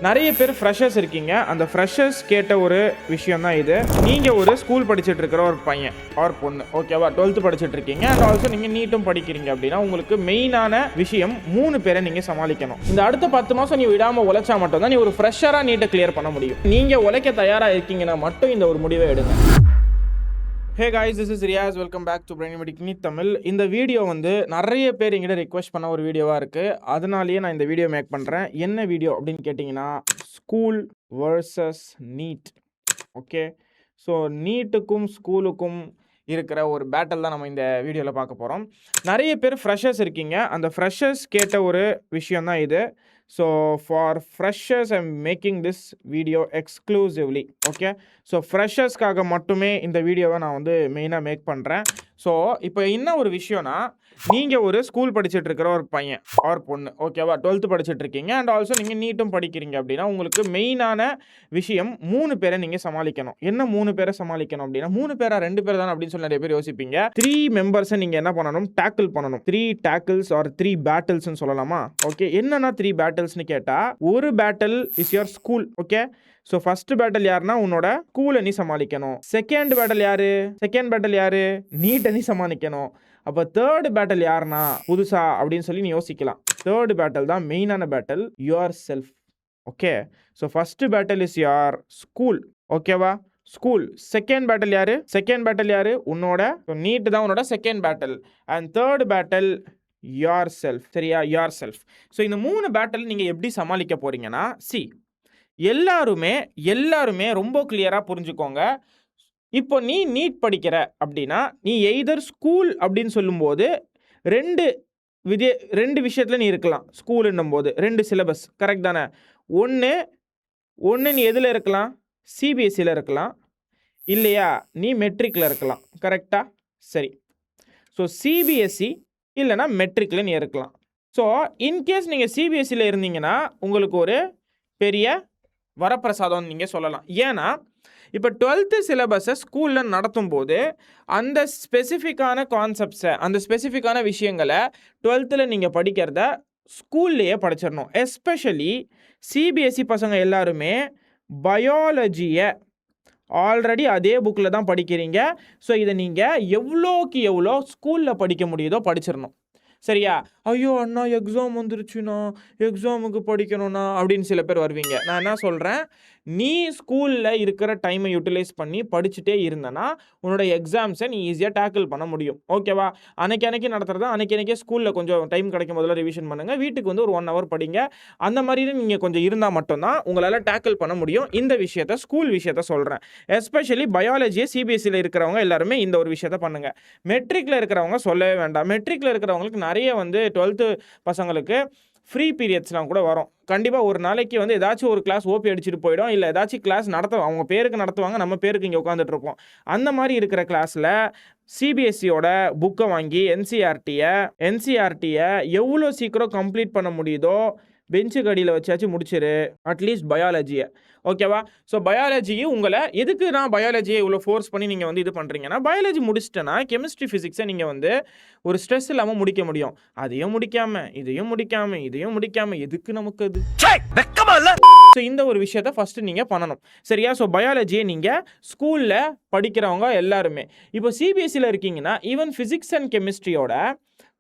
நிறைய பேர் ஃப்ரெஷர்ஸ் இருக்கீங்க. அந்த ஃப்ரெஷர்ஸ் கேட்ட ஒரு விஷயம் தான் இது. நீங்கள் ஒரு ஸ்கூல் படிச்சுட்டு இருக்கிற ஒரு பையன் ஆர் பொண்ணு, ஓகேவா, 12th படிச்சுட்டு இருக்கீங்க அண்ட் ஆல்சோ நீங்கள் நீட்டும் படிக்கிறீங்க அப்படின்னா உங்களுக்கு மெயினான விஷயம் 3 பேரை நீங்கள் சமாளிக்கணும். இந்த அடுத்த 10 மாதம் நீ விடாமல் உழைச்சா மட்டும் தான் நீ ஒரு ஃப்ரெஷராக நீட்டை கிளியர் பண்ண முடியும். நீங்கள் உழைக்க தயாராக இருக்கீங்கன்னா மட்டும் இந்த ஒரு முடிவை எடுங்க. Hey guys, this is Riyaz. Welcome back to Brainimedic NEET Tamil. இந்த வீடியோ வந்து நிறைய பேர் எங்கிட்ட ரிக்வெஸ்ட் பண்ண ஒரு வீடியோவாக இருக்குது. அதனாலேயே நான் இந்த வீடியோ மேக் பண்ணுறேன். என்ன வீடியோ அப்படின்னு கேட்டிங்கன்னா, school versus NEET. Okay, so நீட்டுக்கும் ஸ்கூலுக்கும் இருக்கிற ஒரு பேட்டில் தான் நம்ம இந்த வீடியோவில் பார்க்க போகிறோம். நிறைய பேர் ஃப்ரெஷர்ஸ் இருக்கீங்க. அந்த ஃப்ரெஷர்ஸ் கேட்ட ஒரு விஷயம் தான் இது. So for freshers I am making this video exclusively. Okay, so ஃப்ரெஷர்ஸ்க்காக மட்டுமே இந்த வீடியோவை நான் வந்து மெயினாக மேக் பண்ணுறேன். ஸோ இப்போ என்ன ஒரு விஷயம்னா, நீங்கள் ஒரு ஸ்கூல் படிச்சுட்டு இருக்கிற ஒரு பையன் ஆர் பொண்ணு, ஓகேவா, 12th படிச்சுட்டு இருக்கீங்க அண்ட் ஆல்சோ நீங்கள் நீட்டும் படிக்கிறீங்க அப்படின்னா உங்களுக்கு மெயினான விஷயம் 3 பேரை நீங்கள் சமாளிக்கணும். என்ன 3 பேரை சமாளிக்கணும் அப்படின்னா, 3 பேரா 2 பேர் தானே அப்படின்னு சொல்லி நிறைய பேர் யோசிப்பீங்க. 3 மெம்பர்ஸை நீங்கள் என்ன பண்ணணும், டேக்கிள் பண்ணணும். 3 டேக்கிள்ஸ் ஆர் 3 பேட்டில்ஸ்னு சொல்லலாமா? ஓகே, என்னன்னா 3 பேட்டில்ஸ்னு கேட்டால், ஒரு battle is your school. Okay, so first battle யாருன்னா உன்னோட ஸ்கூலை நீ சமாளிக்கணும். செகண்ட் பேட்டில் யாரு? நீட்டை நீ சமாளிக்கணும். அப்போ தேர்ட் பேட்டில் யாருன்னா புதுசா அப்படின்னு சொல்லி நீ யோசிக்கலாம். தேர்ட் பேட்டில் தான் மெயினான battle, your self. Okay, so first battle is your school. ஓகேவா, ஸ்கூல். செகண்ட் பேட்டில் யாரு? உன்னோட நீட் தான் உன்னோட second battle. And third battle your self. சரியா, யுவர் செல்ஃப். ஸோ இந்த 3 பேட்டில் நீங்கள் எப்படி சமாளிக்க போறீங்கன்னா, எல்லாருமே ரொம்ப கிளியராக புரிஞ்சுக்கோங்க. இப்போ நீ நீட் படிக்கிற அப்படின்னா நீ எய்தர் ஸ்கூல் அப்படின்னு சொல்லும்போது ரெண்டு விஷயத்தில் நீ இருக்கலாம். ஸ்கூலுன்னும் போது 2 சிலபஸ், கரெக்ட் தானே? ஒன்று நீ எதில் இருக்கலாம்? சிபிஎஸ்சியில் இருக்கலாம், இல்லையா நீ மெட்ரிக்கில் இருக்கலாம். கரெக்டா? சரி, ஸோ சிபிஎஸ்சி இல்லைனா மெட்ரிக்கில் நீ இருக்கலாம். ஸோ இன்கேஸ் நீங்கள் சிபிஎஸ்சியில் இருந்தீங்கன்னா உங்களுக்கு ஒரு பெரிய வரப்பிரசாதம் நீங்கள் சொல்லலாம். ஏன்னா இப்போ 12th சிலபஸை ஸ்கூலில் நடத்தும் போது அந்த ஸ்பெசிஃபிக்கான கான்செப்ட்ஸை, அந்த ஸ்பெசிஃபிக்கான விஷயங்களை 12th நீங்கள் படிக்கிறத ஸ்கூல்லையே படிச்சிடணும். எஸ்பெஷலி சிபிஎஸ்சி பசங்க எல்லாருமே பயாலஜியை ஆல்ரெடி அதே புக்கில் தான் படிக்கிறீங்க. ஸோ இதை நீங்கள் எவ்வளோ ஸ்கூலில் படிக்க முடியுதோ படிச்சிடணும். சரியா? ஐயோ அண்ணா எக்ஸாம் வந்துருச்சுண்ணா, எக்ஸாமுக்கு படிக்கணும்ண்ணா அப்படின்னு சில பேர் வருவீங்க. நான் என்ன சொல்கிறேன், நீ ஸ்கூலில் இருக்கிற டைமை யூட்டிலைஸ் பண்ணி படிச்சுட்டே இருந்தனா உன்னோட எக்ஸாம்ஸை நீ ஈஸியாக டேக்கிள் பண்ண முடியும். ஓகேவா? அன்னைக்கு நடத்துறதா அன்னைக்கே ஸ்கூலில் கொஞ்சம் டைம் கிடைக்கும் போதெல்லாம் ரிவிஷன் பண்ணுங்கள். வீட்டுக்கு வந்து ஒரு 1 hour படிங்க. அந்த மாதிரி நீங்கள் கொஞ்சம் இருந்தால் மட்டும்தான் உங்களால் டேக்கிள் பண்ண முடியும். இந்த விஷயத்த, ஸ்கூல் விஷயத்த சொல்கிறேன். எஸ்பெஷலி பயாலஜியை சிபிஎஸ்சியில் இருக்கிறவங்க எல்லாருமே இந்த ஒரு விஷயத்த பண்ணுங்கள். மெட்ரிக்கில் இருக்கிறவங்க சொல்லவே வேண்டாம். மெட்ரிக்கில் இருக்கிறவங்களுக்கு நிறைய வந்து 12th பசங்களுக்கு ஃப்ரீ பீரியட்ஸ்லாம் கூட வரும். கண்டிப்பாக ஒரு நாளைக்கு வந்து ஏதாச்சும் ஒரு கிளாஸ் ஓபி அடிச்சுட்டு போயிடும், இல்லை ஏதாச்சும் கிளாஸ் அவங்க பேருக்கு நடத்துவாங்க, நம்ம பேருக்கு இங்கே உட்காந்துட்டு இருப்போம். அந்த மாதிரி இருக்கிற கிளாஸில் சிபிஎஸ்சியோட புக்கை வாங்கி என்சிஆர்டியை எவ்வளோ சீக்கிரம் கம்ப்ளீட் பண்ண முடியுதோ பெஞ்சுக்கு அடியில் வச்சாச்சும் முடிச்சிரு, அட்லீஸ்ட் பயாலஜியை. ஓகேவா? ஸோ பயாலஜியும் எதுக்கு நான் பயாலஜியை இவ்வளோ ஃபோர்ஸ் பண்ணி நீங்கள் வந்து இது பண்ணுறீங்கன்னா, பயாலஜி முடிச்சிட்டேன்னா கெமிஸ்ட்ரி ஃபிசிக்ஸை நீங்கள் வந்து ஒரு ஸ்ட்ரெஸ் இல்லாமல் முடிக்க முடியும். இதையும் முடிக்காமல் எதுக்கு நமக்கு அது? ஸோ இந்த ஒரு விஷயத்த ஃபஸ்ட்டு நீங்கள் பண்ணணும். சரியா? ஸோ பயாலஜியை நீங்கள் ஸ்கூலில் படிக்கிறவங்க எல்லாருமே, இப்போ சிபிஎஸ்சியில் இருக்கீங்கன்னா ஈவன் ஃபிசிக்ஸ் அண்ட் கெமிஸ்ட்ரியோட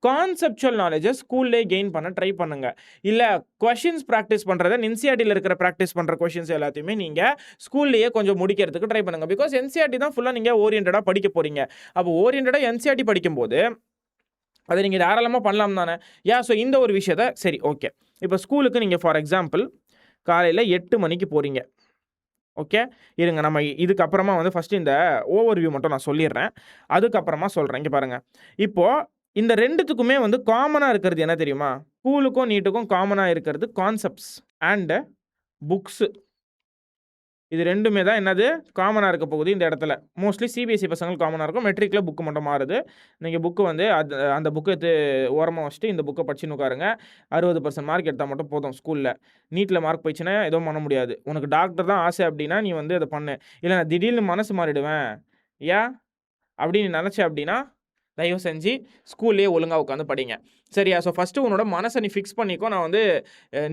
கான்செப்சுவல் நாலேஜை ஸ்கூல்லே கெயின் பண்ண ட்ரை பண்ணுங்க. இல்லை கொஷின்ஸ் ப்ராக்டிஸ் பண்ணுறத, என்சிஆர்டியில் இருக்கிற ப்ராக்டிஸ் பண்ணுற கொஷின்ஸ் எல்லாத்தையுமே நீங்கள் ஸ்கூல்லையே கொஞ்சம் முடிக்கிறதுக்கு ட்ரை பண்ணுங்கள். பிகாஸ் என்சிஆர்டி தான் ஃபுல்லாக நீங்கள் ஓரியன்டாக படிக்க போகிறீங்க. அப்போ ஓரியன்டாக என்சிஆர்டி படிக்கும்போது அதை நீங்கள் தாராளமாக பண்ணலாம் தானே? ஸோ இந்த ஒரு விஷயத்த சரி, ஓகே, இப்போ ஸ்கூலுக்கு நீங்கள் ஃபார் எக்ஸாம்பிள் காலையில் 8 மணிக்கு போகிறீங்க. ஓகே, இருங்க, நம்ம இதுக்கப்புறமா வந்து ஃபஸ்ட்டு இந்த ஓவர்வியூ மட்டும் நான் சொல்லிடுறேன், அதுக்கப்புறமா சொல்கிறேன். இங்கே பாருங்கள், இப்போது இந்த 2த்துக்குமே வந்து காமனாக இருக்கிறது என்ன தெரியுமா? ஸ்கூலுக்கும் நீட்டுக்கும் காமனாக இருக்கிறது கான்செப்ட்ஸ் அண்டு புக்ஸு. இது 2மே தான் என்னது காமனாக இருக்க போகுது இந்த இடத்துல. மோஸ்ட்லி சிபிஎஸ்சி பசங்களுக்கு காமனாக இருக்கும். மெட்ரிக்கில் புக்கு மட்டும் மாறுது. நீங்கள் புக்கு வந்து அந்த புக்கை ஓரமாக வச்சுட்டு இந்த புக்கை படிச்சுன்னு உட்காருங்க. 60% மார்க் எடுத்தால் மட்டும் போதும். ஸ்கூலில் நீட்டில் மார்க் போயிடுச்சுன்னா எதுவும் பண்ண முடியாது. உனக்கு டாக்டர் தான் ஆசை அப்படின்னா நீ வந்து அதை பண்ணு. இல்லை நான் திடீர்னு மனசு மாறிடுவேன் அப்படின்னு நினச்ச அப்படின்னா தயவு செஞ்சு ஸ்கூல்லேயே ஒழுங்காக உட்காந்து படிங்க. சரியா? ஸோ ஃபஸ்ட்டு உன்னோட மனசை நீ ஃபிக்ஸ் பண்ணிக்கோ. நான் வந்து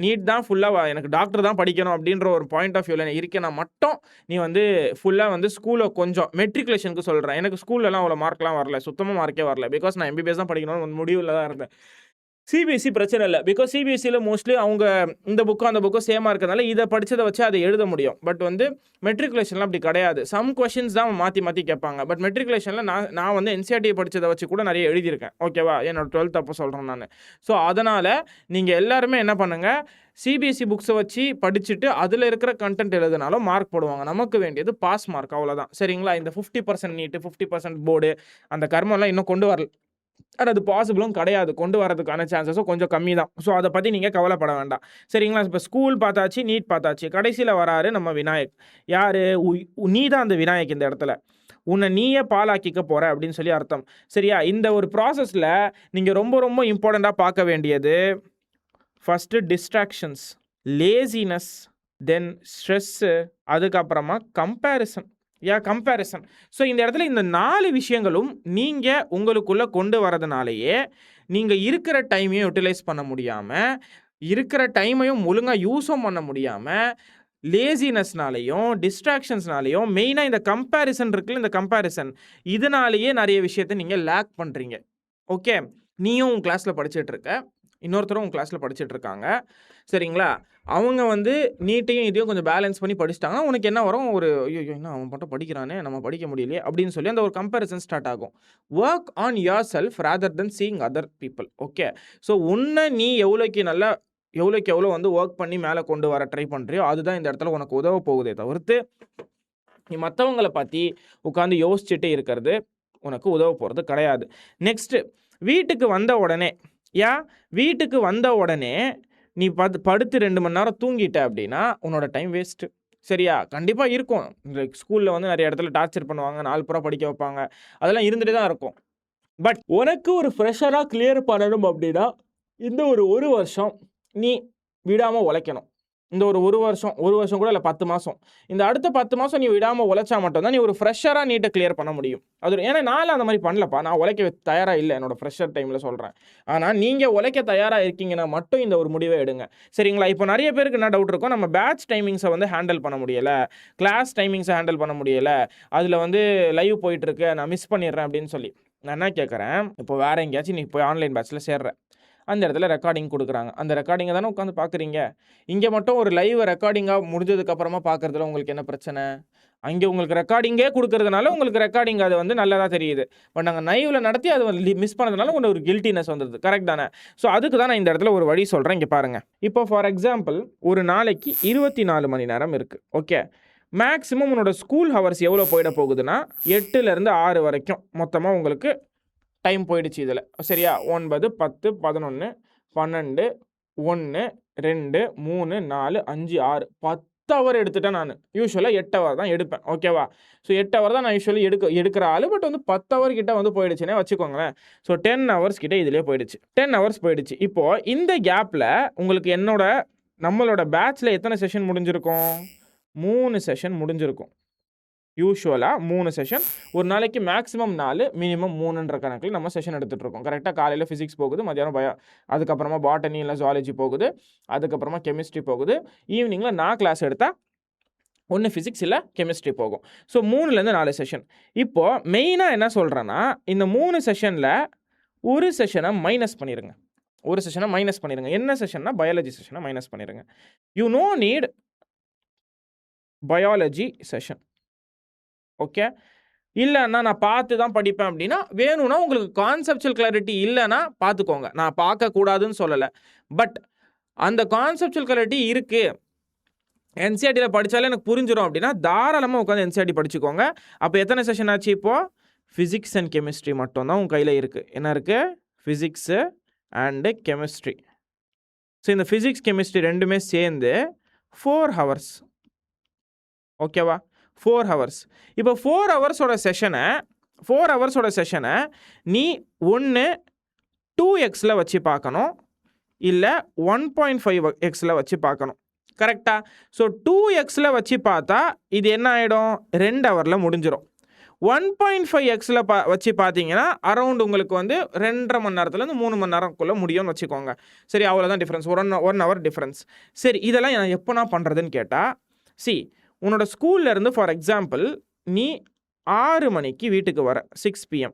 நீட் தான் ஃபுல்லாக எனக்கு டாக்டர் தான் படிக்கணும் அப்படின்ற ஒரு பாயிண்ட் ஆஃப் வியூவில் இருக்கேன்னா மட்டும் நீ வந்து ஃபுல்லாக வந்து ஸ்கூலை கொஞ்சம் மெட்ரிகுலேஷனுக்கு சொல்கிறேன். எனக்கு ஸ்கூல்லலாம் அவ்வளோ மார்க்லாம் வரல, சுத்தமாக மார்க்கே வரல. பிகாஸ் நான் எம்பிபிஎஸ் தான் படிக்கணும்னு முடிவில் தான் இருந்தேன். சிபிஎஸ்சி பிரச்சனை இல்லை. பிகாஸ் சிபிஎஸ்சியில் மோஸ்ட்லி அவங்க இந்த புக்கும் அந்த புக்கும் சேமாக இருக்கிறதுனால இதை படித்ததை வச்சு அதை எழுத முடியும். பட் வந்து மெட்ரிகுலேஷன்லாம் அப்படி கிடையாது. சம் கொஷின்ஸ் தான் மாற்றி மாற்றி கேட்பாங்க. பட் மெட்ரிகுலேஷனில் நான் வந்து என்சிஆர்டி படித்ததை வச்சு கூட நிறைய எழுதியிருக்கேன். ஓகேவா? என்னோட 12th அப்போ சொல்கிறேன் நான். ஸோ அதனால் நீங்கள் எல்லாருமே என்ன பண்ணுங்கள், சிபிஎஸ்சி புக்ஸை வச்சு படிச்சுட்டு அதில் இருக்கிற கண்டென்ட் எழுதுனாலும் மார்க் போடுவாங்க. நமக்கு வேண்டியது பாஸ் மார்க், அவ்வளோதான். சரிங்களா? இந்த 50% நீட்டு 50% போர்டு அந்த கர்மெல்லாம் இன்னும் கொண்டு வரல. ஆனால் அது பாசிபிளும் கிடையாது. கொண்டு வரதுக்கான சான்சஸும் கொஞ்சம் கம்மி தான். ஸோ அதை பற்றி நீங்கள் கவலைப்பட வேண்டாம். சரிங்களா? இப்போ ஸ்கூல் பார்த்தாச்சு, நீட் பார்த்தாச்சு. கடைசியில் வராரு நம்ம விநாயக். யார்? நீ தான் அந்த விநாயக். இந்த இடத்துல உன்னை நீயே பாலாக்கிக்க போகிற அப்படின்னு சொல்லி அர்த்தம். சரியா? இந்த ஒரு ப்ராசஸில் நீங்கள் ரொம்ப ரொம்ப இம்பார்ட்டண்ட்டாக பார்க்க வேண்டியது ஃபஸ்ட்டு டிஸ்ட்ராக்ஷன்ஸ், லேசினஸ், தென் ஸ்ட்ரெஸ்ஸு, அதுக்கப்புறமா கம்பேரிசன். கம்பேரிசன். ஸோ இந்த இடத்துல இந்த 4 விஷயங்களும் நீங்கள் உங்களுக்குள்ளே கொண்டு வரதுனாலேயே நீங்கள் இருக்கிற டைமையும் யூட்டிலைஸ் பண்ண முடியாமல், இருக்கிற டைமையும் ஒழுங்காக யூஸும் பண்ண முடியாமல், லேசினஸ்னாலையும் டிஸ்ட்ராக்ஷன்ஸ்னாலையும் மெயினாக இந்த கம்பேரிசன் இருக்குல்ல, இந்த கம்பேரிசன் இதனாலேயே நிறைய விஷயத்தை நீங்கள் லேக் பண்ணுறீங்க. ஓகே? நீயும் உன் கிளாஸில் படிச்சுட்டு இருக்க, இன்னொருத்தரும் உங்கள் கிளாஸில் படிச்சுட்டு இருக்காங்க. சரிங்களா? அவங்க வந்து நீட்டையும் இதையும் கொஞ்சம் பேலன்ஸ் பண்ணி படிச்சிட்டாங்கன்னா உனக்கு என்ன வரும்? ஒரு ஐயோ என்ன அவன் மட்டும் படிக்கிறானே, நம்ம படிக்க முடியலையே அப்படின்னு சொல்லி அந்த ஒரு கம்பேரிசன் ஸ்டார்ட் ஆகும். Work on your self rather then seeing other people. Okay? So உன்னை நீ எவ்வளோக்கு எவ்வளோ வந்து ஒர்க் பண்ணி மேலே கொண்டு வர ட்ரை பண்ணுறியோ அதுதான் இந்த இடத்துல உனக்கு உதவ போகுதே தவிர்த்து நீ மற்றவங்களை பற்றி உட்காந்து யோசிச்சுட்டு இருக்கிறது உனக்கு உதவ போகிறது கிடையாது. நெக்ஸ்ட்டு வீட்டுக்கு வந்த உடனே நீ படுத்து 2 மணி நேரம் தூங்கிட்ட அப்படின்னா உன்னோட டைம் வேஸ்ட்டு. சரியா? கண்டிப்பாக இருக்கும். ஸ்கூலில் வந்து நிறைய இடத்துல டார்ச்சர் பண்ணுவாங்க, 4 புறம் படிக்க வைப்பாங்க, அதெல்லாம் இருந்துகிட்டே தான் இருக்கும். பட் உனக்கு ஒரு ஃப்ரெஷராக கிளியர் பண்ணணும் அப்படின்னா இந்த ஒரு வருஷம் நீ விடாமல் உழைக்கணும். இந்த ஒரு வருஷம் கூட இல்லை, 10 மாதம். இந்த அடுத்த 10 மாதம் நீ விடாமல் உழைச்சா மட்டும்தான் நீ ஒரு ஃப்ரெஷராக நீட்டை கிளியர் பண்ண முடியும். அது ஏன்னா நானும் அந்த மாதிரி பண்ணலப்பா, நான் உழைக்க தயாராக இல்லை என்னோட ஃப்ரெஷர் டைமில் சொல்கிறேன். ஆனால் நீங்கள் உழைக்க தயாராக இருக்கீங்கன்னா மட்டும் இந்த ஒரு முடிவை எடுங்க. சரிங்களா? இப்போ நிறைய பேருக்கு என்ன டவுட் இருக்கும், நம்ம பேட்ச் டைமிங்ஸை வந்து ஹேண்டில் பண்ண முடியலை, கிளாஸ் டைமிங்ஸை ஹேண்டில் பண்ண முடியலை, அதில் வந்து லைவ் போயிட்டுருக்கு, நான் மிஸ் பண்ணிடுறேன் அப்படின்னு சொல்லி. நான் என்ன கேட்குறேன், இப்போ வேறு எங்கேயாச்சும் நீ போய் ஆன்லைன் பேட்சில் சேர்றேன், அந்த இடத்துல ரெக்கார்டிங் கொடுக்குறாங்க, அந்த ரெக்கார்டிங்கை தானே உட்காந்து பார்க்குறீங்க. இங்கே மட்டும் ஒரு லைவ் ரெக்கார்டிங்காக முடிஞ்சதுக்கப்புறமா பார்க்குறதுல உங்களுக்கு என்ன பிரச்சனை? அங்கே உங்களுக்கு ரெக்கார்டிங்கே கொடுக்கறதுனால உங்களுக்கு ரெக்கார்டிங் அது வந்து நல்லதாக தெரியுது. பட் நாங்கள் லைவில் நடத்தி அதை மிஸ் பண்ணதுனால உங்களுக்கு ஒரு கில்ட்டினஸ் வந்துடுது. கரெக்ட் தானே? ஸோ அதுக்கு தான் நான் இந்த இடத்துல ஒரு வழி சொல்கிறேன். இங்கே பாருங்கள். இப்போ ஃபார் எக்ஸாம்பிள் ஒரு நாளைக்கு 24 மணி நேரம் இருக்குது. ஓகே? மேக்ஸிமம் உன்னோட ஸ்கூல் ஹவர்ஸ் எவ்வளோ போயிட போகுதுன்னா 8லேருந்து 6 வரைக்கும் மொத்தமாக உங்களுக்கு டைம் போயிடுச்சு இதில். சரியா? 9, 10, 11, 12, 1, 2, 3, 4, 5, 6, 10 ஹவர் எடுத்துட்டேன் நான். யூஸ்வலாக 8 ஹவர் தான் எடுப்பேன். ஓகேவா? ஸோ 8 ஹவர் தான் நான் யூஸ்வலி எடுக்கிற ஆள். பட் வந்து 10 ஹவர் கிட்ட வந்து போயிடுச்சுன்னே வச்சுக்கோங்களேன். ஸோ 10 ஹவர்ஸ் கிட்ட இதிலே போயிடுச்சு. 10 ஹவர்ஸ் போயிடுச்சு. இப்போது இந்த கேப்பில் உங்களுக்கு நம்மளோட பேட்சில் எத்தனை செஷன் முடிஞ்சிருக்கும்? 3 செஷன் முடிஞ்சிருக்கும். யூஸ்வலாக 3 செஷன், ஒரு நாளைக்கு மேக்ஸிமம் 4, மினிமம் 3ன்ற கணக்கில் நம்ம செஷன் எடுத்துகிட்ருக்கோம். கரெக்டாக? காலையில் ஃபிசிக்ஸ் போகுது, மத்தியானம் அதுக்கப்புறமா பாட்டனி இல்லை ஜுவாலஜி போகுது, அதுக்கப்புறமா கெமிஸ்ட்ரி போகுது, ஈவினிங்கில் நான் கிளாஸ் எடுத்தால் ஒன்று ஃபிசிக்ஸ் இல்லை கெமிஸ்ட்ரி போகும். ஸோ 3லேருந்து 4 செஷன். இப்போது மெயினாக என்ன சொல்கிறேன்னா, இந்த 3 செஷனில் ஒரு செஷனை மைனஸ் பண்ணிடுங்க. என்ன செஷன்னா பயாலஜி செஷனை மைனஸ் பண்ணிடுங்க. You know NEET biology session. Okay? இல்லைன்னா நான் பார்த்து தான் படிப்பேன் அப்படின்னா வேணும்னா உங்களுக்கு கான்செப்சுவல் கிளாரிட்டி இல்லைன்னா பார்த்துக்கோங்க. நான் பார்க்கக்கூடாதுன்னு சொல்லலை. பட் அந்த கான்செப்சுவல் கிளாரிட்டி இருக்குது, என்சிஆர்டியில் படித்தாலே எனக்கு புரிஞ்சிடும் அப்படின்னா தாராளமாக உட்காந்து என்சிஆர்டி படிச்சுக்கோங்க. அப்போ எத்தனை செஷன் ஆச்சு? இப்போது ஃபிசிக்ஸ் அண்ட் கெமிஸ்ட்ரி மட்டும் தான் உங்கள் கையில் இருக்குது. என்ன இருக்குது? Physics and chemistry. ஸோ இந்த ஃபிசிக்ஸ் கெமிஸ்ட்ரி ரெண்டுமே சேர்ந்து 4 ஹவர்ஸ். ஓகேவா? 4 ஹவர்ஸ். இப்போ 4 ஹவர்ஸோட செஷனை நீ ஒன்று 2xல வச்சு பார்க்கணும், இல்லை 1.5xல வச்சு பார்க்கணும். கரெக்டாக? ஸோ 2xல வச்சு பார்த்தா இது என்ன ஆகிடும்? 2 ஹவரில் முடிஞ்சிடும். 1.5xல வச்சு பார்த்தீங்கன்னா அரௌண்ட் உங்களுக்கு வந்து 2.5 மணி நேரத்துலேருந்து 3 மணி நேரம்குள்ளே முடியும்னு வச்சுக்கோங்க. சரி, அவ்வளோதான் டிஃப்ரென்ஸ். 1 hour difference. சரி, இதெல்லாம் நான் எப்போ நான் பண்ணுறதுன்னு கேட்டால், உன்னோட ஸ்கூல்லேருந்து ஃபார் எக்ஸாம்பிள் நீ 6 மணிக்கு வீட்டுக்கு வர, 6 PM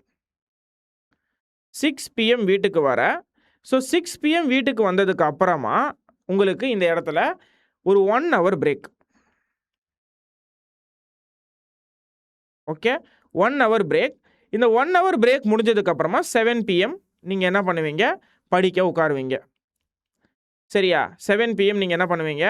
6 PM வீட்டுக்கு வர. ஸோ 6 PM வீட்டுக்கு வந்ததுக்கு அப்புறமா உங்களுக்கு இந்த இடத்துல ஒரு 1 hour break. Okay, 1 hour break. இந்த 1 ஹவர் பிரேக் முடிஞ்சதுக்கப்புறமா 7 PM நீங்கள் என்ன பண்ணுவீங்க, படிக்க உட்காருவீங்க. சரியா, 7 PM நீங்கள் என்ன பண்ணுவீங்க,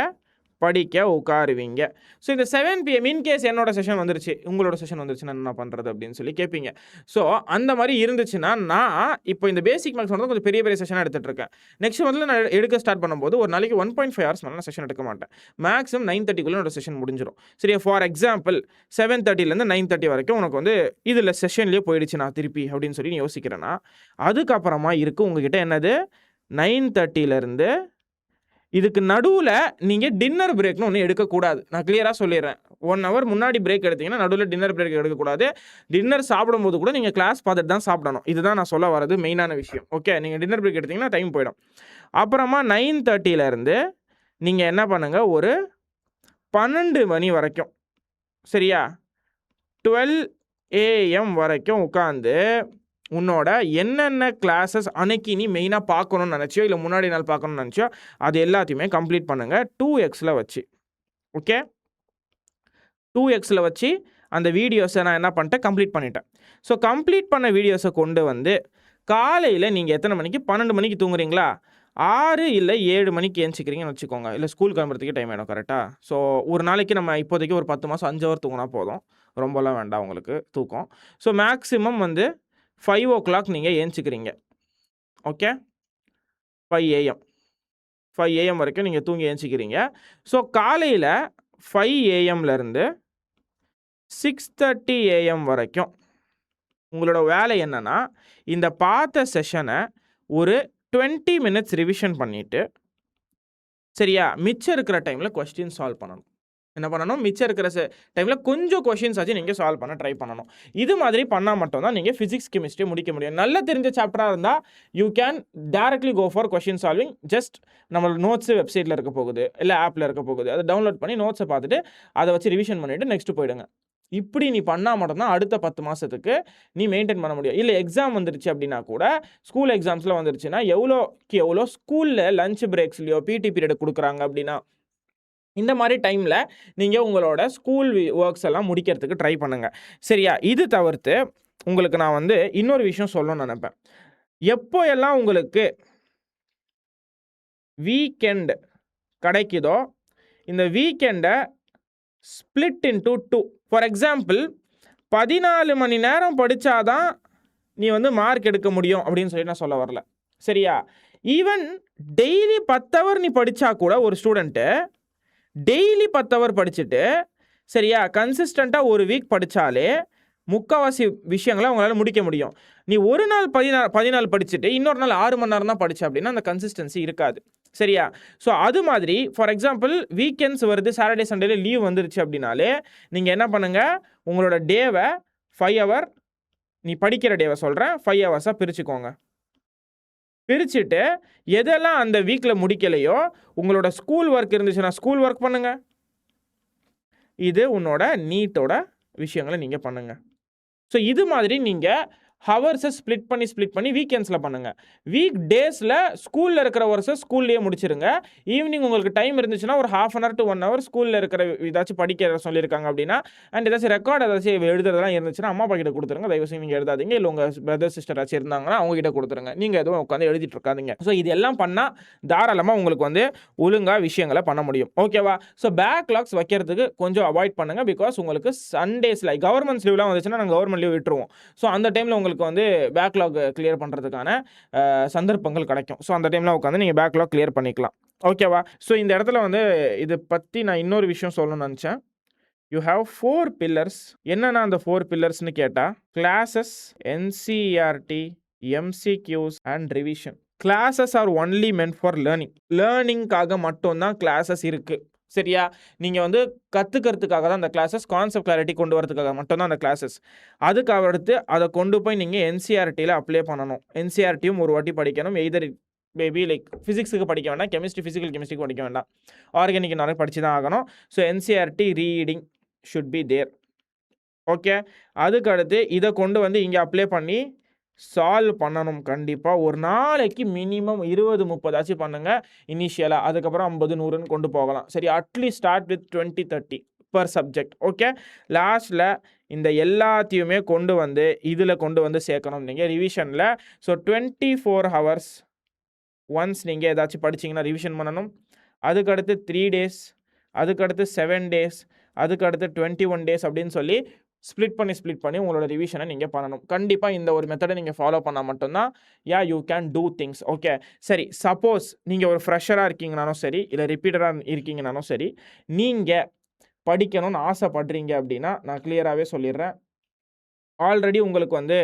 படிக்க உட்காருவீங்க. ஸோ இந்த 7 PM இன்கேஸ் என்னோட செஷன் வந்துருச்சு, உங்களோட செஷன் வந்துருச்சுன்னா என்ன பண்ணுறது அப்படின்னு சொல்லி கேட்பீங்க. ஸோ அந்த மாதிரி இருந்துச்சுன்னா நான் இப்போ இந்த பேசிக் மேக்ஸ் வந்து கொஞ்சம் பெரிய பெரிய செஷனாக எடுத்துகிட்டு இருக்கேன். நெக்ஸ்ட் மந்த்ல நான் எடுக்க ஸ்டார்ட் பண்ணும்போது ஒரு நாளைக்கு 1.5 ஹவர்ஸ் மேலே நான் செஷன் எடுக்க மாட்டேன். மேக்ஸிமம் 9:30க்குள்ளே என்னோட செஷன் முடிஞ்சிடும். சரியா, ஃபார் எக்ஸாம்பிள் 7:30லேருந்து 9:30 வரைக்கும் உனக்கு வந்து இதில் செஷன்லேயே போயிடுச்சு நான் திருப்பி அப்படின்னு சொல்லி நீ யோசிக்கிறேன்னா, அதுக்கப்புறமா இருக்குது உங்ககிட்ட என்னது 9:30லேருந்து இதுக்கு நடுவில் நீங்கள் டின்னர் பிரேக்னு ஒன்று எடுக்கக்கூடாது. நான் கிளியராக சொல்லிடுறேன். 1 ஹவர் முன்னாடி பிரேக் எடுத்தீங்கன்னா நடுவில் டின்னர் பிரேக் எடுக்கக்கூடாது. டின்னர் சாப்பிடும்போது கூட நீங்கள் கிளாஸ் பார்த்துட்டு தான் சாப்பிடணும். இதுதான் நான் சொல்ல வரது மெயினான விஷயம். ஓகே, நீங்கள் டின்னர் பிரேக் எடுத்தீங்கன்னா டைம் போயிடும். அப்புறமா 9:30லேருந்து நீங்கள் என்ன பண்ணுங்கள், ஒரு 12 மணி வரைக்கும், சரியா, 12 AM வரைக்கும் உட்காந்து உன்னோட என்னென்ன கிளாஸஸ் அன்னைக்கு நீ மெயினாக பார்க்கணும்னு நினச்சியோ இல்லை முன்னாடி நாள் பார்க்கணும்னு நினச்சியோ அது எல்லாத்தையுமே கம்ப்ளீட் பண்ணுங்கள் 2xல வச்சு. ஓகே, 2xல வச்சு அந்த வீடியோஸை நான் என்ன பண்ணிட்டேன், கம்ப்ளீட் பண்ணிட்டேன். ஸோ கம்ப்ளீட் பண்ண வீடியோஸை கொண்டு வந்து காலையில் நீங்கள் எத்தனை மணிக்கு, 12 மணிக்கு தூங்குறீங்களா, 6 இல்லை 7 மணிக்கு ஏஞ்சிக்கிறீங்கன்னு வச்சுக்கோங்க. இல்லை ஸ்கூல் கிளம்புறதுக்கே டைம் ஆகிடும். கரெக்டாக. ஸோ ஒரு நாளைக்கு நம்ம இப்போதைக்கு ஒரு 10 மாதம் 5 ஹவர் தூங்கினா போதும். ரொம்பலாம் வேண்டாம் உங்களுக்கு தூக்கம். ஸோ மேக்ஸிமம் வந்து 5 o'clock நீங்கள் ஏஞ்சிக்கிறீங்க. ஓகே, 5 AM 5 AM வரைக்கும் நீங்கள் தூங்கி ஏஞ்சிக்கிறீங்க. ஸோ காலையில் 5 AMலேருந்து 6:30 AM வரைக்கும் உங்களோட வேலை என்னென்னா, இந்த பார்த்த செஷனை ஒரு 20 minutes ரிவிஷன் பண்ணிவிட்டு, சரியா, மிச்சம் இருக்கிற டைமில் கொஸ்டின் சால்வ் பண்ணணும். என்ன பண்ணணும், மிச்சம் இருக்கிற டைமில் கொஞ்சம் கொஷின்ஸ் ஆச்சு நீங்கள் சால்வ் பண்ண ட்ரை பண்ணணும். இது மாதிரி பண்ணால் மட்டும்தான் நீங்கள் ஃபிசிக்ஸ் கெமிஸ்ட்ரி முடிக்க முடியும். நல்லா தெரிஞ்ச சாப்டராக இருந்தால் you can directly go for question solving. Just நம்மளோட நோட்ஸு வெப்சைட்டில் இருக்க போகுது, இல்லை ஆப்பில் இருக்க போகுது, அதை டவுன்லோட் பண்ணி நோட்ஸை பார்த்துட்டு அதை வச்சு ரிவிஷன் பண்ணிவிட்டு நெக்ஸ்ட்டு போயிடுங்க. இப்படி நீ பண்ணால் மட்டும்தான் அடுத்த 10 மாதத்துக்கு நீ மெயின்டைன் பண்ண முடியும். இல்லை எக்ஸாம் வந்துருச்சு அப்படின்னா கூட, ஸ்கூல் எக்ஸாம்ஸில் வந்துருச்சுன்னா எவ்வளோக்கு எவ்வளோ ஸ்கூலில் லஞ்ச் பிரேக்ஸ்லையோ பிடி பீரியட் கொடுக்குறாங்க அப்படின்னா இந்த மாதிரி டைமில் நீங்கள் உங்களோட ஸ்கூல் ஒர்க்ஸ் எல்லாம் முடிக்கிறதுக்கு ட்ரை பண்ணுங்கள். சரியா, இது தவிர்த்து உங்களுக்கு நான் வந்து இன்னொரு விஷயம் சொல்லணும்னு நினைப்பேன். எப்போ எல்லாம் உங்களுக்கு வீக்கெண்ட் கிடைக்குதோ இந்த வீக்கெண்டை ஸ்பிளிட் இன்டு 2. ஃபார் எக்ஸாம்பிள் 14 மணி நேரம் படித்தாதான் நீ வந்து மார்க் எடுக்க முடியும் அப்படின்னு சொல்லி நான் சொல்ல வரல. சரியா, ஈவன் டெய்லி 10 ஹவர் நீ படித்தா கூட ஒரு ஸ்டூடெண்ட்டு டெய்லி 10 ஹவர் படிச்சுட்டு, சரியா, கன்சிஸ்டண்ட்டாக ஒரு வீக் படித்தாலே முக்கால்வாசி விஷயங்களை அவங்களால முடிக்க முடியும். நீ ஒரு நாள் 14 படிச்சுட்டு இன்னொரு நாள் 6 மணி நேரம் தான் படிச்ச அப்படின்னா அந்த கன்சிஸ்டன்சி இருக்காது. சரியா, ஸோ அது மாதிரி ஃபார் எக்ஸாம்பிள் வீக்கெண்ட்ஸ் வருது, சாட்டர்டே சண்டேல லீவ் வந்துருச்சு அப்படின்னாலே நீங்கள் என்ன பண்ணுங்கள், உங்களோட டேவை 5 ஹவர், நீ படிக்கிற டேவை சொல்கிறேன், 5 ஹவர்ஸாக பிரிச்சுக்கோங்க. பிரிச்சுட்டு எதெல்லாம் அந்த வீக்கில் முடிக்கலையோ, உங்களோட ஸ்கூல் ஒர்க் இருந்துச்சுன்னா ஸ்கூல் ஒர்க் பண்ணுங்கள். இது உன்னோட நீட்டோட விஷயங்களை நீங்கள் பண்ணுங்கள். ஸோ இது மாதிரி நீங்கள் ஹவர்ஸை ஸ்ப்ளிட் பண்ணி வீக்கெண்ட்ஸில் பண்ணுங்கள். வீக் டேஸில் ஸ்கூலில் இருக்கிற ஒர்க்ஸை ஸ்கூல்லேயே முடிச்சிருங்க. ஈவினிங் உங்களுக்கு டைம் இருந்துச்சுன்னா ஒரு 1/2 hour to 1 hour ஸ்கூலில் இருக்கிற ஏதாச்சும் படிக்க சொல்லியிருக்காங்க அப்படின்னா, அண்ட் ஏதாச்சும் ரெக்கார்டு ஏதாச்சும் எழுதுறதெல்லாம் இருந்துச்சுன்னா அம்மா அப்பா கிட்ட கொடுத்துருங்க. தயவுசெய்து நீங்கள் எழுதாதீங்க. இல்லை உங்கள் பிரதர் சிஸ்டர் ஏதாச்சும் இருந்தாங்கன்னா அவங்ககிட்ட கொடுத்துருங்க. நீங்கள் எதுவும் உட்காந்து எழுதிட்டு இருக்காதீங்க. ஸோ இது எல்லாம் பண்ணால் தாராளமாக உங்களுக்கு வந்து ஒழுங்காக விஷயங்களை பண்ண முடியும். ஓகேவா? ஸோ பேக்லாக்ஸ் வைக்கிறதுக்கு கொஞ்சம் அவாய்ட் பண்ணுங்கள். பிகாஸ் உங்களுக்கு சண்டேஸில் கவர்மெண்ட் லீவ்லாம் வந்துச்சுன்னா நாங்கள் கவர்மெண்ட் லீவ் விட்டுருவோம். ஸோ அந்த டைமில் உங்களுக்கு வந்து பேக்லாக் கிளியர் பண்ணுறதுக்கான சந்தர்ப்பங்கள் கிடைக்கும். ஸோ அந்த டைமில் உட்காந்து நீங்கள் பேக்லாக் கிளியர் பண்ணிக்கலாம். ஓகேவா? ஸோ இந்த இடத்துல வந்து இதை பற்றி நான் இன்னொரு விஷயம் சொல்லணும்னு நினச்சேன். You have 4 pillars. என்னென்னா அந்த 4 pillarsனு கேட்டால், classes, NCERT, MCQs and revision. Classes are only meant for லேர்னிங்காக மட்டும்தான் கிளாஸஸ் இருக்குது. சரியா? நீங்க வந்து கத்துக்கிறதுக்காக தான் அந்த கிளாஸஸ், கான்செப்ட் கிளாரிட்டி கொண்டு வரதுக்காக மட்டும் தான் அந்த கிளாஸஸ். அதுக்கு அடுத்து அத கொண்டு போய் நீங்க என்சிஇஆர்டில அப்ளை பண்ணணும். என்சிஇஆர்டியும் ஒரு வாட்டி படிக்கணும். எய்தர் மேபி லைக் ஃபிசிக்ஸுக்கு படிக்க வேண்டாம். கெமிஸ்ட்ரி, ஃபிசிக்கல் கெமிஸ்ட்ரிக்கு படிக்க வேண்டாம். ஆர்கானிக் நிறைய படிச்சு தான் ஆகணும். So NCERT reading should be there. Okay. அதுக்கு அடுத்து இத கொண்டு வந்து இங்க அப்ளை பண்ணி சால்வ் பண்ணணும் கண்டிப்பா. ஒரு நாளைக்கு மினிமம் 20, 30 ஆச்சும் பண்ணுங்க இனிஷியலா. அதுக்கப்புறம் 50, 100ன்னு கொண்டு போகலாம். சரி, at least start with 20, 30 per subject. Okay. லாஸ்ட்ல இந்த எல்லாத்தையுமே கொண்டு வந்து இதுல கொண்டு வந்து சேர்க்கணும் நீங்க ரிவிஷன்ல. ஸோ 24 ஹவர்ஸ் ஒன்ஸ் நீங்க ஏதாச்சும் படிச்சீங்கன்னா ரிவிஷன் பண்ணணும். அதுக்கடுத்து 3 டேஸ், அதுக்கடுத்து 7 டேஸ், அதுக்கடுத்து 21 டேஸ் அப்படின்னு சொல்லி ஸ்ப்ளிட் பண்ணி உங்களோட ரிவிஷனை நீங்கள் பண்ணணும். கண்டிப்பாக இந்த ஒரு மெத்தடை நீங்கள் ஃபாலோ பண்ணால் மட்டும்தான் you can do things. Okay. சரி, சப்போஸ் நீங்கள் ஒரு ஃப்ரெஷராக இருக்கீங்கனாலும் சரி, இல்லை ரிப்பீட்டராக இருக்கீங்கனாலும் சரி, நீங்கள் படிக்கணும்னு ஆசைப்படுறீங்க அப்படின்னா நான் கிளியராகவே சொல்லிடுறேன். ஆல்ரெடி உங்களுக்கு வந்து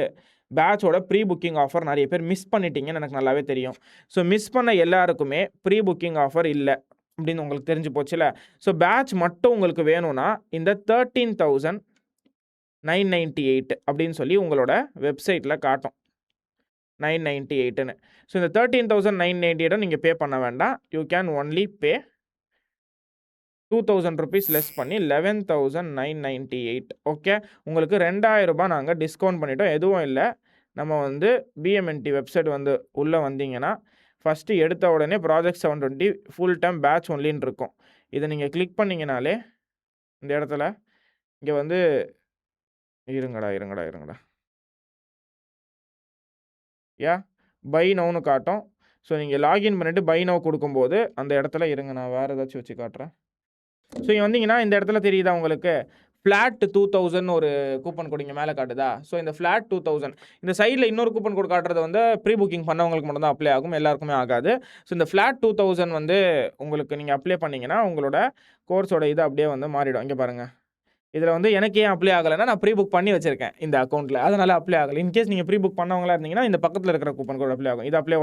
பேட்சோட ப்ரீ புக்கிங் ஆஃபர் நிறைய பேர் மிஸ் பண்ணிட்டீங்கன்னு எனக்கு நல்லாவே தெரியும். ஸோ மிஸ் பண்ண எல்லாருக்குமே ப்ரீ புக்கிங் ஆஃபர் இல்லை அப்படின்னு உங்களுக்கு தெரிஞ்சு போச்சுல. ஸோ பேட்ச் மட்டும் உங்களுக்கு வேணும்னா இந்த 13,998 அப்படின்னு சொல்லி உங்களோட வெப்சைட்டில் காட்டும் 998ன்னு. ஸோ இந்த 13,998 நீங்கள் பே பண்ண வேண்டாம். You can only pay 2,000 rupees less பண்ணி 11,998. ஓகே. உங்களுக்கு 2,000 ரூபாய் நாங்கள் டிஸ்கவுண்ட் பண்ணிட்டோம். எதுவும் இல்லை, நம்ம வந்து பிஎம்என்டி வெப்சைட் வந்து உள்ளே வந்தீங்கன்னா ஃபஸ்ட்டு எடுத்த உடனே ப்ராஜெக்ட் 720 ஃபுல் டைம் பேட்ச் ஒன்லின்னு இருக்கும். இதை நீங்கள் கிளிக் பண்ணிங்கனாலே இந்த இடத்துல இங்கே வந்து இருங்கடா பை நவுன்னு காட்டும். ஸோ நீங்கள் லாகின் பண்ணிவிட்டு பை நவ் கொடுக்கும்போது அந்த இடத்துல இருங்க, நான் வேறு ஏதாச்சும் வச்சு காட்டுறேன். ஸோ இங்கே வந்தீங்கன்னா இந்த இடத்துல தெரியுதா உங்களுக்கு ஃப்ளாட் 2000 ஒரு கூப்பன் கோட் இங்கே மேலே காட்டுதா? ஸோ இந்த ஃப்ளாட் 2000 இந்த சைடில் இன்னொரு கூப்பன் கோட் காட்டுறது வந்து ப்ரீ புக்கிங் பண்ணவங்களுக்கு மட்டும் தான் அப்ளை ஆகும், எல்லாருக்குமே ஆகாது. ஸோ இந்த ஃப்ளாட் 2000 வந்து உங்களுக்கு நீங்கள் அப்ளை பண்ணிங்கன்னா உங்களோட கோர்ஸோட இது அப்படியே வந்து மாறிடும். இங்கே பாருங்கள், இதில் வந்து எனக்கு ஏன் அப்ளை ஆகலைன்னா நான் ப்ரீ புக் பண்ணி வச்சிருக்கேன் இந்த அக்கௌண்ட்டில், அதனால் அப்ளை ஆகலை. இன்கேஸ் நீங்கள் ப்ரீ புக் பண்ணவங்களா இருந்தீங்கன்னா இந்த பக்கத்தில் இருக்கிற கூப்பன் கோட் அப்ளை ஆகும். இது அப்ளை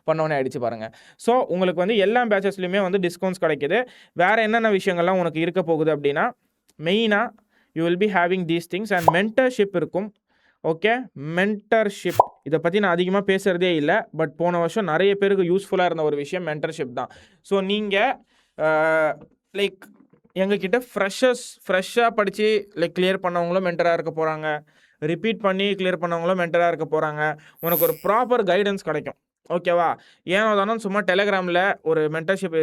பண்ணோன்னே ஆகிடுச்சு பாருங்கள். ஸோ உங்களுக்கு வந்து எல்லா பேச்சஸ்லையுமே வந்து டிஸ்கவுண்ட்ஸ் கிடைக்குது. வேறு என்னென்ன விஷயங்கள்லாம் உனக்கு இருக்க போகுது அப்படின்னா, மெயினாக you will be having these things and mentorship இருக்கும். ஓகே. மென்டர்ஷிப் இதை பற்றி நான் அதிகமாக பேசுகிறதே இல்லை, பட் போன வருஷம் நிறைய பேருக்கு யூஸ்ஃபுல்லாக இருந்த ஒரு விஷயம் மென்டர்ஷிப் தான். ஸோ நீங்கள் லைக் எங்ககிட்ட ஃப்ரெஷ்ஷாக படித்து லைக் கிளியர் பண்ணவங்களும் மென்டராக இருக்க போகிறாங்க, ரிப்பீட் பண்ணி கிளியர் பண்ணவங்களும் மென்டராக இருக்க போகிறாங்க. உனக்கு ஒரு ப்ராப்பர் கைடன்ஸ் கிடைக்கும். ஓகேவா? ஏனோ தானோ சும்மா டெலகிராமில் ஒரு மென்டர்ஷிப்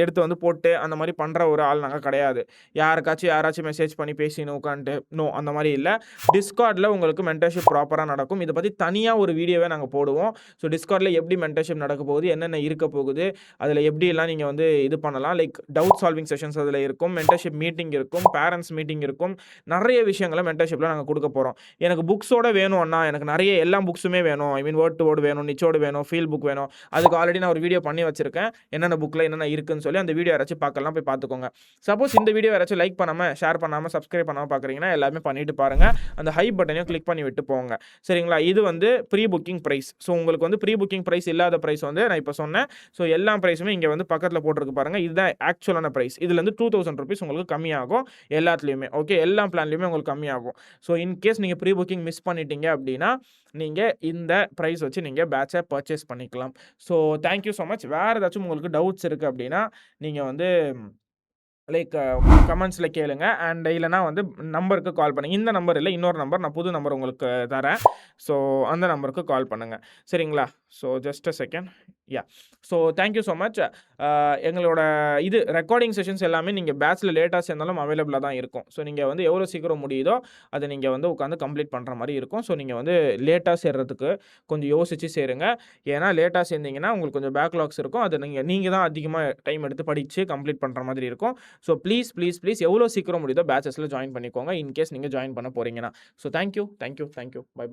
எடுத்து வந்து போட்டு அந்த மாதிரி பண்ணுற ஒரு ஆள் நாங்கள் கிடையாது. யாராச்சும் மெசேஜ் பண்ணி பேசின்னு உட்காந்துட்டு நோ, அந்த மாதிரி இல்லை. டிஸ்கார்டில் உங்களுக்கு மென்டர்ஷிப் ப்ராப்பராக நடக்கும். இதை பற்றி தனியாக ஒரு வீடியோவே நாங்கள் போடுவோம். ஸோ டிஸ்கார்டில் எப்படி மென்டர்ஷிப் நடக்க போகுது, என்னென்ன இருக்க போகுது, அதில் எப்படிலாம் நீங்கள் வந்து இது பண்ணலாம், லைக் டவுட் சால்விங் செஷன்ஸ் அதில் இருக்கும், மென்டர்ஷிப் மீட்டிங் இருக்கும், பேரண்ட்ஸ் மீட்டிங் இருக்கும், நிறைய விஷயங்களை மென்டர்ஷிப்பில் நாங்கள் கொடுக்க போகிறோம். எனக்கு புக்ஸோட வேணும் அண்ணா, எனக்கு நிறைய எல்லா புக்ஸுமே வேணும், ஐ மீன் வேர்ட் டு வேர்ட் வேணும், நிச்சோடு வேணும், ஃபீல் புக் வேணும், அதுக்கு ஆல்ரெடி நான் ஒரு வீடியோ பண்ணி வச்சிருக்கேன், என்னென்ன புக்கில் என்னென்ன இருக்குன்னு சொல்லி. அந்த வீடியோ யாராச்சும் பார்க்கலாம், போய் பார்த்துக்கோங்க. சப்போஸ் இந்த வீடியோ யாராச்சும் லைக் பண்ணாமல், ஷேர் பண்ணாமல், சப்ஸ்கிரைப் பண்ணாமல் பார்க்குறீங்கன்னா எல்லாமே பண்ணிட்டு பாருங்கள். அந்த ஹை பட்டனையும் கிளிக் பண்ணி விட்டு போங்க. சரிங்களா? இது வந்து ப்ரீ புக்கிங் ப்ரைஸ். ஸோ உங்களுக்கு வந்து ப்ரீ புக்கிங் ப்ரைஸ் இல்லாத ப்ரைஸ் வந்து நான் இப்போ சொன்னேன். ஸோ எல்லா ப்ரைஸுமே இங்கே வந்து பக்கத்தில் போட்டிருக்கு பாருங்கள். இதுதான் ஆக்சுவலான ப்ரைஸ். இதுலேருந்து 2,000 rupees உங்களுக்கு கம்மியாகும் எல்லாத்துலேயுமே. ஓகே, எல்லா பிளான்லையுமே உங்களுக்கு கம்மியாகும். ஸோ இன்கேஸ் நீங்கள் ப்ரீ புக்கிங் மிஸ் பண்ணிட்டீங்க அப்படின்னா நீங்கள் இந்த ப்ரைஸ் வச்சு நீங்கள் பேட்சை பர்ச்சேஸ் பண்ணிக்கலாம். So thank you so much. வேறு ஏதாச்சும் உங்களுக்கு டவுட்ஸ் இருக்குது அப்படின்னா நீங்கள் வந்து லைக் கமெண்ட்ஸில் கேளுங்க. அண்ட் இல்லைனா வந்து நம்பருக்கு கால் பண்ணுங்கள். இந்த நம்பர் இல்லை, இன்னொரு நம்பர், நான் புது நம்பர் உங்களுக்கு தரேன். ஸோ அந்த நம்பருக்கு கால் பண்ணுங்கள். சரிங்களா? So just a second. So thank you so much. எங்களோட இது ரெக்கார்டிங் செஷன்ஸ் எல்லாமே நீங்கள் பேட்சில் லேட்டாக சேர்ந்தாலும் அவைலபிளாக தான் இருக்கும். ஸோ நீங்கள் வந்து எவ்வளோ சீக்கிரம் முடியுதோ அதை நீங்கள் வந்து உட்காந்து கம்ப்ளீட் பண்ணுற மாதிரி இருக்கும். ஸோ நீங்கள் வந்து லேட்டாக சேர்றதுக்கு கொஞ்சம் யோசித்து சேருங்க. ஏன்னா லேட்டாக சேர்ந்தீங்கன்னா உங்களுக்கு கொஞ்சம் பேக்லாக்ஸ் இருக்கும். அது நீங்கள் தான் அதிகமாக டைம் எடுத்து படித்து கம்ப்ளீட் பண்ணுற மாதிரி இருக்கும். ஸோ ப்ளீஸ் எவ்வளோ சீக்கிரம் முடியுதோ பேட்சஸில் ஜாயின் பண்ணிக்கோங்க, இன்கேஸ் நீங்கள் ஜாயின் பண்ண போகிறீங்கன்னா. So thank you. பை.